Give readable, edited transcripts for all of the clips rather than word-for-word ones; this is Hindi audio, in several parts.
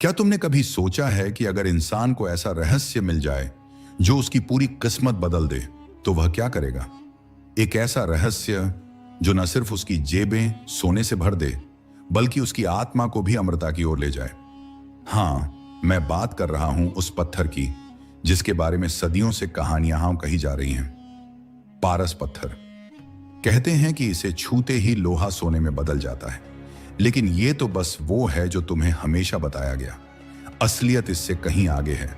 क्या तुमने कभी सोचा है कि अगर इंसान को ऐसा रहस्य मिल जाए जो उसकी पूरी किस्मत बदल दे तो वह क्या करेगा? एक ऐसा रहस्य जो न सिर्फ उसकी जेबें सोने से भर दे बल्कि उसकी आत्मा को भी अमरता की ओर ले जाए। हाँ, मैं बात कर रहा हूं उस पत्थर की जिसके बारे में सदियों से कहानियां कही जा रही हैं। पारस पत्थर। कहते हैं कि इसे छूते ही लोहा सोने में बदल जाता है, लेकिन यह तो बस वो है जो तुम्हें हमेशा बताया गया। असलियत इससे कहीं आगे है,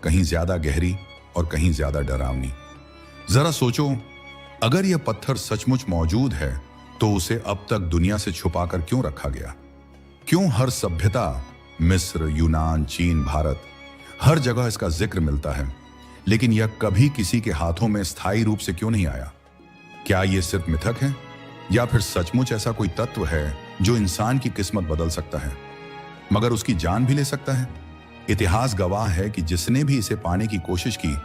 कहीं ज्यादा गहरी और कहीं ज्यादा डरावनी। जरा सोचो, अगर यह पत्थर सचमुच मौजूद है तो उसे अब तक दुनिया से छुपाकर क्यों रखा गया? क्यों हर सभ्यता, मिस्र, यूनान, चीन, भारत, हर जगह इसका जिक्र मिलता है, लेकिन यह कभी किसी के हाथों में स्थायी रूप से क्यों नहीं आया? क्या यह सिर्फ मिथक है या फिर सचमुच ऐसा कोई तत्व है जो इंसान की किस्मत बदल सकता है मगर उसकी जान भी ले सकता है? इतिहास गवाह है कि जिसने भी इसे पाने की कोशिश की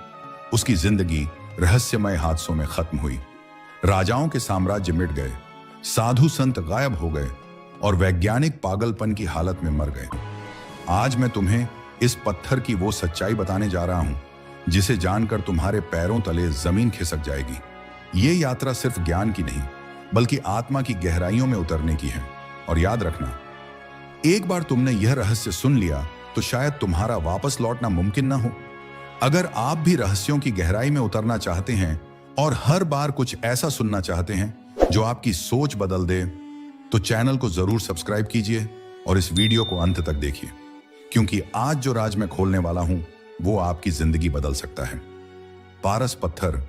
उसकी जिंदगी रहस्यमय हादसों में खत्म हुई। राजाओं के साम्राज्य मिट गए, साधु संत गायब हो गए और वैज्ञानिक पागलपन की हालत में मर गए। आज मैं तुम्हें इस पत्थर की वो सच्चाई बताने जा रहा हूं जिसे जानकर तुम्हारे पैरों तले जमीन खिसक जाएगी। ये यात्रा सिर्फ ज्ञान की नहीं बल्कि आत्मा की गहराइयों में उतरने की है। और याद रखना, एक बार तुमने यह रहस्य सुन लिया तो शायद तुम्हारा वापस लौटना मुमकिन ना हो। अगर आप भी रहस्यों की गहराई में उतरना चाहते हैं और हर बार कुछ ऐसा सुनना चाहते हैं जो आपकी सोच बदल दे, तो चैनल को जरूर सब्सक्राइब कीजिए और इस वीडियो को अंत तक देखिए, क्योंकि आज जो राज मैं खोलने वाला हूं वो आपकी जिंदगी बदल सकता है। पारस पत्थर,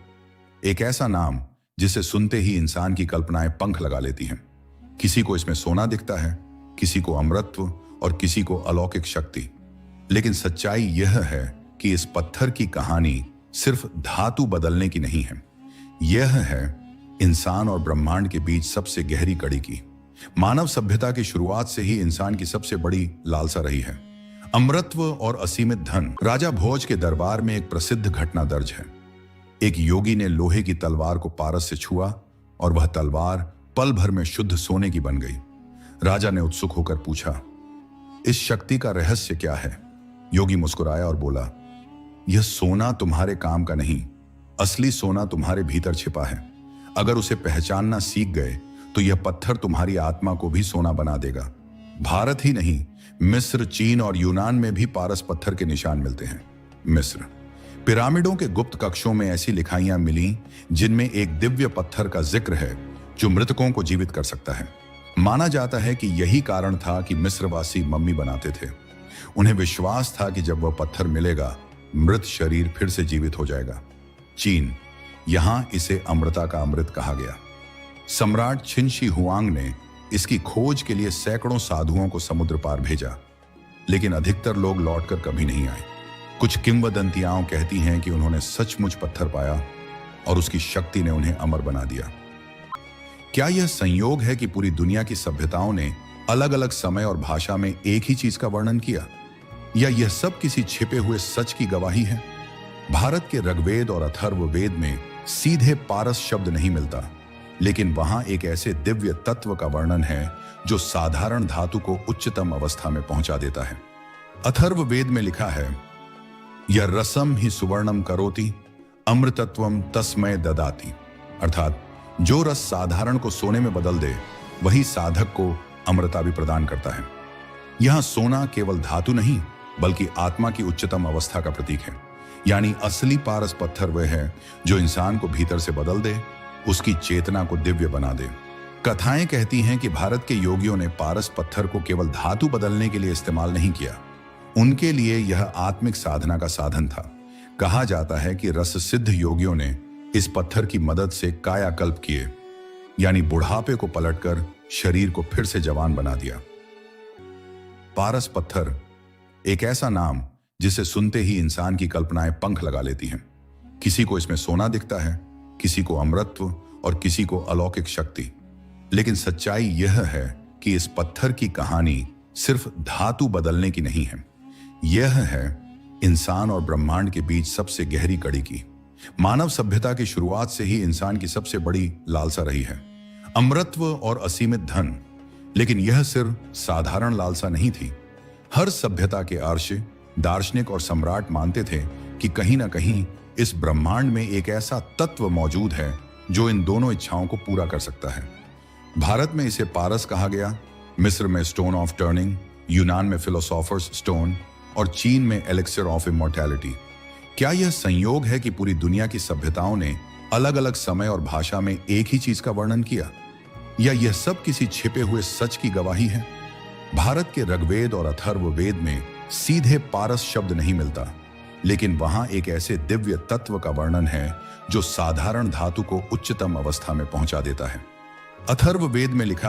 एक ऐसा नाम जिसे सुनते ही इंसान की कल्पनाएं पंख लगा लेती हैं। किसी को इसमें सोना दिखता है, किसी को अमरत्व और किसी को अलौकिक शक्ति। लेकिन सच्चाई यह है कि इस पत्थर की कहानी सिर्फ धातु बदलने की नहीं है, यह है इंसान और ब्रह्मांड के बीच सबसे गहरी कड़ी की। मानव सभ्यता की शुरुआत से ही इंसान की सबसे बड़ी लालसा रही है अमरत्व और असीमित धन। राजा भोज के दरबार में एक प्रसिद्ध घटना दर्ज है। एक योगी ने लोहे की तलवार को पारस से छुआ और वह तलवार पल भर में शुद्ध सोने की बन गई। राजा ने उत्सुक होकर पूछा, इस शक्ति का रहस्य क्या है? योगी मुस्कुराया और बोला, यह सोना तुम्हारे काम का नहीं, असली सोना तुम्हारे भीतर छिपा है। अगर उसे पहचानना सीख गए तो यह पत्थर तुम्हारी आत्मा को भी सोना बना देगा। भारत ही नहीं, मिस्र, चीन और यूनान में भी पारस पत्थर के निशान मिलते हैं। मिस्र पिरामिडों के गुप्त कक्षों में ऐसी लिखाइयां मिली जिनमें एक दिव्य पत्थर का जिक्र है जो मृतकों को जीवित कर सकता है। माना जाता है कि यही कारण था कि मिस्रवासी मम्मी बनाते थे। उन्हें विश्वास था कि जब वह पत्थर मिलेगा मृत शरीर फिर से जीवित हो जाएगा। चीन, यहां इसे अमृता का अमृत कहा गया। सम्राट छिन शी हुआंग ने इसकी खोज के लिए सैकड़ों साधुओं को समुद्र पार भेजा, लेकिन अधिकतर लोग लौटकर कभी नहीं आए। कुछ किंवदंतियां कहती हैं कि उन्होंने सचमुच पत्थर पाया और उसकी शक्ति ने उन्हें अमर बना दिया। क्या यह संयोग है कि पूरी दुनिया की सभ्यताओं ने अलग अलग समय और भाषा में एक ही चीज का वर्णन किया, या यह सब किसी छिपे हुए सच की गवाही है? भारत के ऋग्वेद और अथर्ववेद में सीधे पारस शब्द नहीं मिलता, लेकिन वहां एक ऐसे दिव्य तत्व का वर्णन है जो साधारण धातु को उच्चतम अवस्था में पहुंचा देता है। अथर्ववेद में लिखा है, यह रसम ही सुवर्णम करोति अमृतत्वम तस्मय ददाति। अर्थात जो रस साधारण को सोने में बदल दे वही साधक को अमृता भी प्रदान करता है। यहां सोना केवल धातु नहीं बल्कि आत्मा की उच्चतम अवस्था का प्रतीक है। यानी असली पारस पत्थर वह है जो इंसान को भीतर से बदल दे, उसकी चेतना को दिव्य बना दे। कथाएं कहती हैं कि भारत के योगियों ने पारस पत्थर को केवल धातु बदलने के लिए इस्तेमाल नहीं किया, उनके लिए यह आत्मिक साधना का साधन था। कहा जाता है कि रस सिद्ध योगियों ने इस पत्थर की मदद से कायाकल्प किए, यानी बुढ़ापे को पलटकर शरीर को फिर से जवान बना दिया। पारस पत्थर, एक ऐसा नाम जिसे सुनते ही इंसान की कल्पनाएं पंख लगा लेती हैं। किसी को इसमें सोना दिखता है, किसी को अमरत्व और किसी को अलौकिक शक्ति। लेकिन सच्चाई यह है कि इस पत्थर की कहानी सिर्फ धातु बदलने की नहीं है, यह है इंसान और ब्रह्मांड के बीच सबसे गहरी कड़ी की। मानव सभ्यता की शुरुआत से ही इंसान की सबसे बड़ी लालसा रही है अमरत्व और असीमित धन। लेकिन यह सिर्फ साधारण लालसा नहीं थी, हर सभ्यता के अर्ष, दार्शनिक और सम्राट मानते थे कि कहीं ना कहीं इस ब्रह्मांड में एक ऐसा तत्व मौजूद है जो इन दोनों इच्छाओं को पूरा कर सकता है। भारत में इसे पारस कहा गया, मिस्र में स्टोन ऑफ टर्निंग, यूनान में फिलोसोफर्स स्टोन और चीन में एलिक्सिर ऑफ इमॉर्टैलिटी। क्या यह संयोग है कि पूरी दुनिया की सभ्यताओं ने अलग अलग समय और भाषा में एक ही चीज का वर्णन किया, या यह सब किसी छिपे हुए सच की गवाही है? भारत के ऋग्वेद और अथर्ववेद में सीधे पारस शब्द नहीं मिलता, लेकिन वहां एक ऐसे दिव्य तत्व का वर्णन है जो साधारण धातु को उच्चतम अवस्था में पहुंचा देता है। अथर्ववेद में लिखा